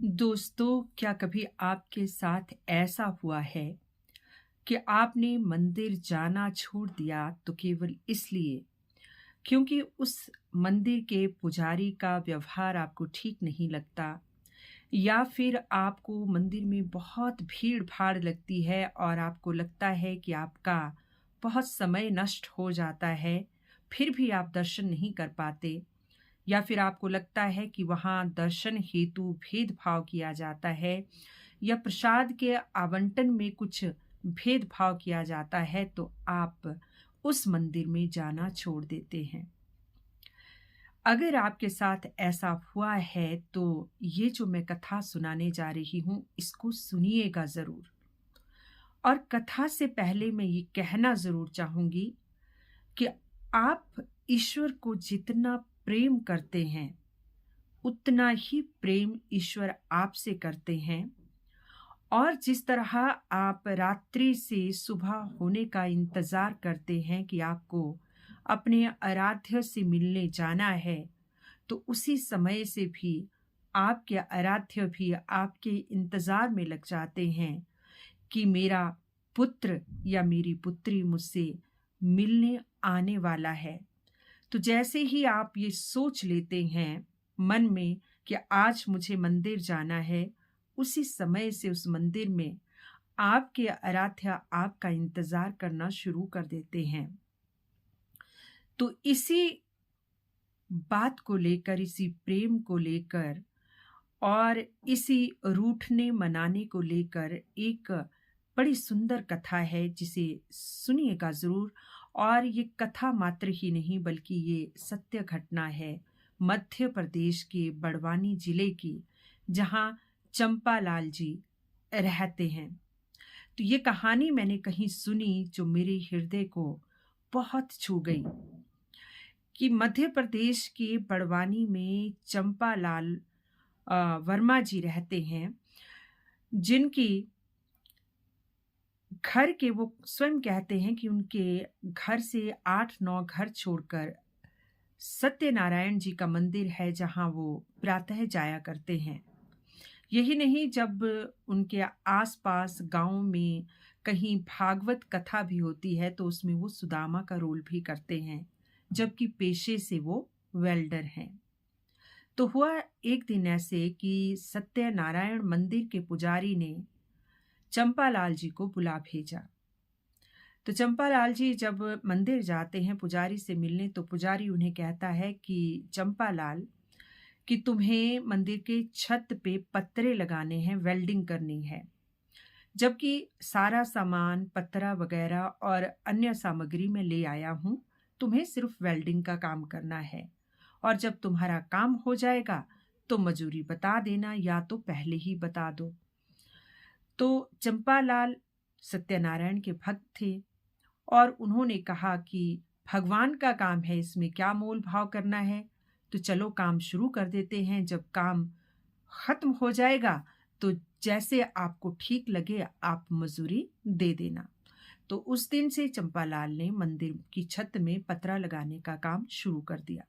दोस्तों, क्या कभी आपके साथ ऐसा हुआ है कि आपने मंदिर जाना छोड़ दिया तो केवल इसलिए क्योंकि उस मंदिर के पुजारी का व्यवहार आपको ठीक नहीं लगता, या फिर आपको मंदिर में बहुत भीड़-भाड़ लगती है और आपको लगता है कि आपका बहुत समय नष्ट हो जाता है, फिर भी आप दर्शन नहीं कर पाते? या फिर आपको लगता है कि वहाँ दर्शन हेतु भेदभाव किया जाता है, या प्रसाद के आवंटन में कुछ भेदभाव किया जाता है, तो आप उस मंदिर में जाना छोड़ देते हैं। अगर आपके साथ ऐसा हुआ है तो ये जो मैं कथा सुनाने जा रही हूँ, इसको सुनिएगा ज़रूर। और कथा से पहले मैं ये कहना ज़रूर चाहूँगी कि आप ईश्वर को जितना प्रेम करते हैं, उतना ही प्रेम ईश्वर आपसे करते हैं। और जिस तरह आप रात्रि से सुबह होने का इंतज़ार करते हैं कि आपको अपने आराध्य से मिलने जाना है, तो उसी समय से भी आपके आराध्य भी आपके इंतज़ार में लग जाते हैं कि मेरा पुत्र या मेरी पुत्री मुझसे मिलने आने वाला है। तो जैसे ही आप ये सोच लेते हैं मन में कि आज मुझे मंदिर जाना है, उसी समय से उस मंदिर में आपके आराध्य आपका इंतज़ार करना शुरू कर देते हैं। तो इसी बात को लेकर, इसी प्रेम को लेकर और इसी रूठने मनाने को लेकर एक बड़ी सुंदर कथा है, जिसे सुनिएगा ज़रूर। और ये कथा मात्र ही नहीं बल्कि ये सत्य घटना है मध्य प्रदेश के बड़वानी जिले की, जहाँ चंपालाल जी रहते हैं। तो ये कहानी मैंने कहीं सुनी जो मेरे हृदय को बहुत छू गई कि मध्य प्रदेश के बड़वानी में चंपालाल वर्मा जी रहते हैं, जिनकी घर के वो स्वयं कहते हैं कि उनके घर से 8-9 घर छोड़कर सत्यनारायण जी का मंदिर है, जहाँ वो प्रातः जाया करते हैं। यही नहीं, जब उनके आस-पास गाँव में कहीं भागवत कथा भी होती है तो उसमें वो सुदामा का रोल भी करते हैं, जबकि पेशे से वो वेल्डर हैं। तो हुआ एक दिन ऐसे कि सत्यनारायण मंदिर के पुजारी ने चंपालाल जी को बुला भेजा। तो चंपालाल जी जब मंदिर जाते हैं पुजारी से मिलने, तो पुजारी उन्हें कहता है कि चंपालाल, कि तुम्हें मंदिर के छत पे पत्रे लगाने हैं, वेल्डिंग करनी है। जबकि सारा सामान पत्रा वगैरह और अन्य सामग्री मैं ले आया हूँ, तुम्हें सिर्फ वेल्डिंग का काम करना है। और जब तुम्हारा काम हो जाएगा तो मजूरी बता देना, या तो पहले ही बता दो। तो चंपालाल सत्यनारायण के भक्त थे और उन्होंने कहा कि भगवान का काम है, इसमें क्या मोल भाव करना है, तो चलो काम शुरू कर देते हैं। जब काम खत्म हो जाएगा तो जैसे आपको ठीक लगे आप मजूरी दे देना। तो उस दिन से चंपालाल ने मंदिर की छत में पतरा लगाने का काम शुरू कर दिया।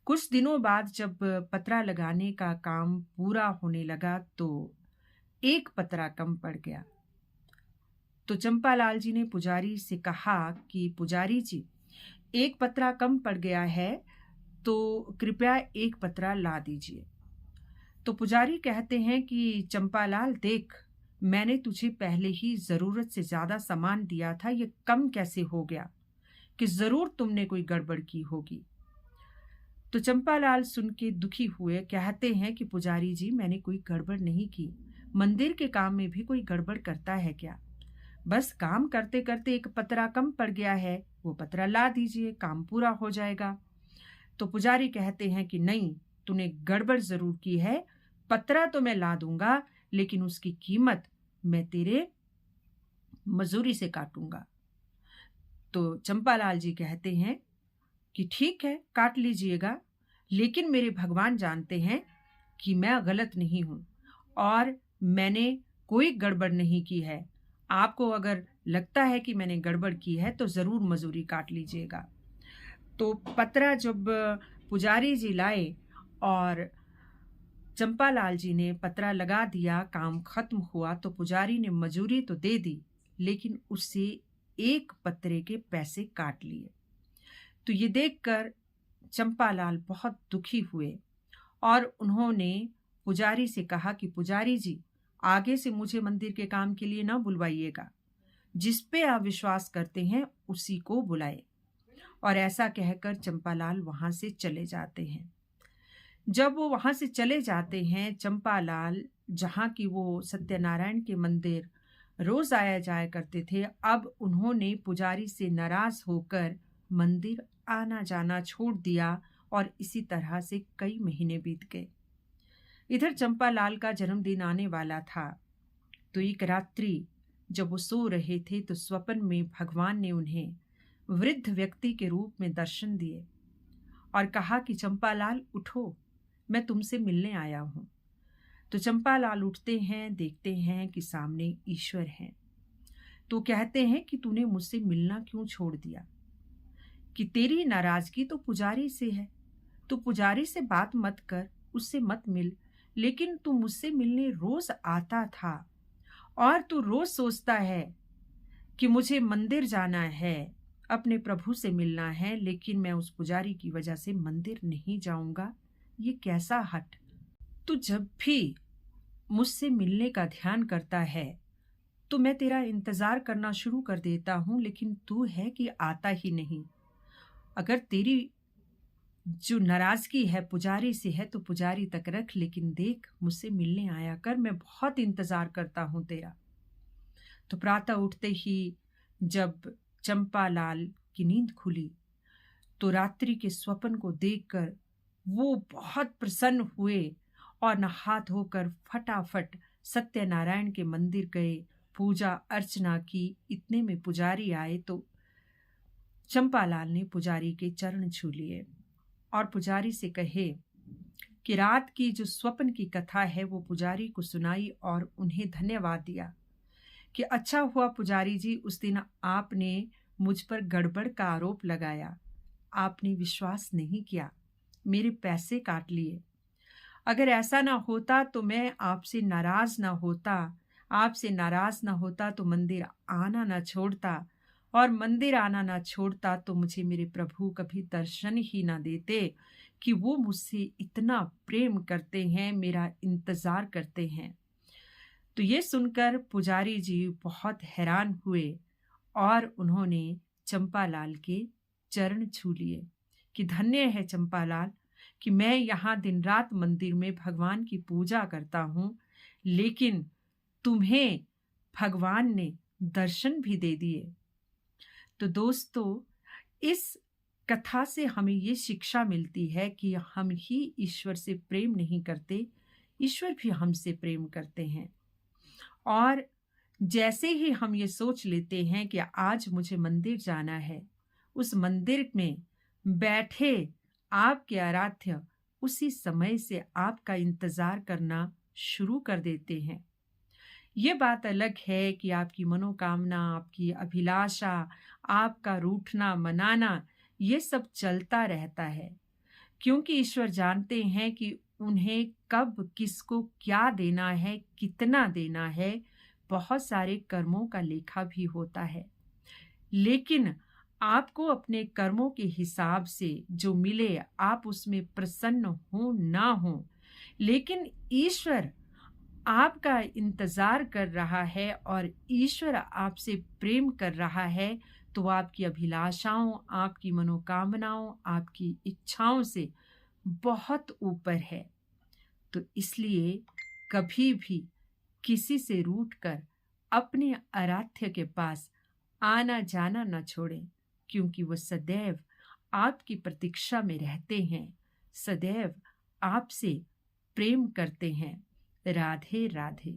कुछ दिनों बाद जब पतरा लगाने का काम पूरा होने लगा तो एक पतरा कम पड़ गया। तो चंपालाल जी ने पुजारी से कहा कि पुजारी जी, एक पतरा कम पड़ गया है, तो कृपया एक पतरा ला दीजिए। तो पुजारी कहते हैं कि चंपालाल देख, मैंने तुझे पहले ही जरूरत से ज्यादा सामान दिया था, ये कम कैसे हो गया, कि जरूर तुमने कोई गड़बड़ की होगी। तो चंपालाल सुन के दुखी हुए, कहते हैं कि पुजारी जी, मैंने कोई गड़बड़ नहीं की, मंदिर के काम में भी कोई गड़बड़ करता है क्या? बस काम करते करते एक पतरा कम पड़ गया है, वो पतरा ला दीजिए, काम पूरा हो जाएगा। तो पुजारी कहते हैं कि नहीं, तूने गड़बड़ जरूर की है, पतरा तो मैं ला दूंगा, लेकिन उसकी कीमत मैं तेरे मजूरी से काटूंगा। तो चंपालाल जी कहते हैं कि ठीक है, काट लीजिएगा, लेकिन मेरे भगवान जानते हैं कि मैं गलत नहीं हूं और मैंने कोई गड़बड़ नहीं की है। आपको अगर लगता है कि मैंने गड़बड़ की है तो जरूर मजूरी काट लीजिएगा। तो पतरा जब पुजारी जी लाए और चंपालाल जी ने पतरा लगा दिया, काम खत्म हुआ तो पुजारी ने मजूरी तो दे दी, लेकिन उससे एक पतरे के पैसे काट लिए। तो ये देखकर चंपालाल बहुत दुखी हुए और उन्होंने पुजारी से कहा कि पुजारी जी, आगे से मुझे मंदिर के काम के लिए ना बुलवाइएगा, जिस पे आप विश्वास करते हैं उसी को बुलाए। और ऐसा कहकर चंपालाल वहां से चले जाते हैं। जब वो वहां से चले जाते हैं, चंपालाल जहां की वो सत्यनारायण के मंदिर रोज आया जाया करते थे, अब उन्होंने पुजारी से नाराज होकर मंदिर आना जाना छोड़ दिया और इसी तरह से कई महीने बीत गए। इधर चंपालाल का जन्मदिन आने वाला था, तो एक रात्रि जब वो सो रहे थे तो स्वप्न में भगवान ने उन्हें वृद्ध व्यक्ति के रूप में दर्शन दिए और कहा कि चंपालाल उठो, मैं तुमसे मिलने आया हूं। तो चंपालाल उठते हैं, देखते हैं कि सामने ईश्वर हैं। तो कहते हैं कि तूने मुझसे मिलना क्यों छोड़ दिया, कि तेरी नाराजगी तो पुजारी से है, तू पुजारी से बात मत कर, उससे मत मिल, लेकिन तू मुझसे मिलने रोज आता था और तू रोज सोचता है कि मुझे मंदिर जाना है, अपने प्रभु से मिलना है, लेकिन मैं उस पुजारी की वजह से मंदिर नहीं जाऊंगा। ये कैसा हट। तू जब भी मुझसे मिलने का ध्यान करता है तो मैं तेरा इंतजार करना शुरू कर देता हूं, लेकिन तू है कि आता ही नहीं। अगर तेरी जो नाराजगी है पुजारी से है तो पुजारी तक रख, लेकिन देख मुझसे मिलने आया कर, मैं बहुत इंतजार करता हूं तेरा। तो प्रातः उठते ही जब चंपालाल की नींद खुली तो रात्रि के स्वप्न को देखकर वो बहुत प्रसन्न हुए और नहा धोकर फटाफट सत्यनारायण के मंदिर गए, पूजा अर्चना की। इतने में पुजारी आए तो चंपालाल ने पुजारी के चरण छू लिए और पुजारी से कहे कि रात की जो स्वप्न की कथा है वो पुजारी को सुनाई और उन्हें धन्यवाद दिया कि अच्छा हुआ पुजारी जी, उस दिन आपने मुझ पर गड़बड़ का आरोप लगाया, आपने विश्वास नहीं किया, मेरे पैसे काट लिए। अगर ऐसा ना होता तो मैं आपसे नाराज ना होता, आपसे नाराज ना होता तो मंदिर आना ना छोड़ता, और मंदिर आना ना छोड़ता तो मुझे मेरे प्रभु कभी दर्शन ही ना देते कि वो मुझसे इतना प्रेम करते हैं, मेरा इंतजार करते हैं। तो ये सुनकर पुजारी जी बहुत हैरान हुए और उन्होंने चंपालाल के चरण छू लिए कि धन्य है चंपालाल कि मैं यहाँ दिन रात मंदिर में भगवान की पूजा करता हूँ, लेकिन तुम्हें भगवान ने दर्शन भी दे दिए। तो दोस्तों, इस कथा से हमें ये शिक्षा मिलती है कि हम ही ईश्वर से प्रेम नहीं करते, ईश्वर भी हमसे प्रेम करते हैं। और जैसे ही हम ये सोच लेते हैं कि आज मुझे मंदिर जाना है, उस मंदिर में बैठे आपके आराध्य उसी समय से आपका इंतजार करना शुरू कर देते हैं। ये बात अलग है कि आपकी मनोकामना, आपकी अभिलाषा, आपका रूठना मनाना, ये सब चलता रहता है, क्योंकि ईश्वर जानते हैं कि उन्हें कब किसको क्या देना है, कितना देना है। बहुत सारे कर्मों का लेखा भी होता है, लेकिन आपको अपने कर्मों के हिसाब से जो मिले आप उसमें प्रसन्न हो ना हो, लेकिन ईश्वर आपका इंतजार कर रहा है और ईश्वर आपसे प्रेम कर रहा है, तो आपकी अभिलाषाओं, आपकी मनोकामनाओं, आपकी इच्छाओं से बहुत ऊपर है। तो इसलिए कभी भी किसी से रूठकर अपने आराध्य के पास आना जाना न छोड़ें, क्योंकि वो सदैव आपकी प्रतीक्षा में रहते हैं, सदैव आपसे प्रेम करते हैं। राधे राधे।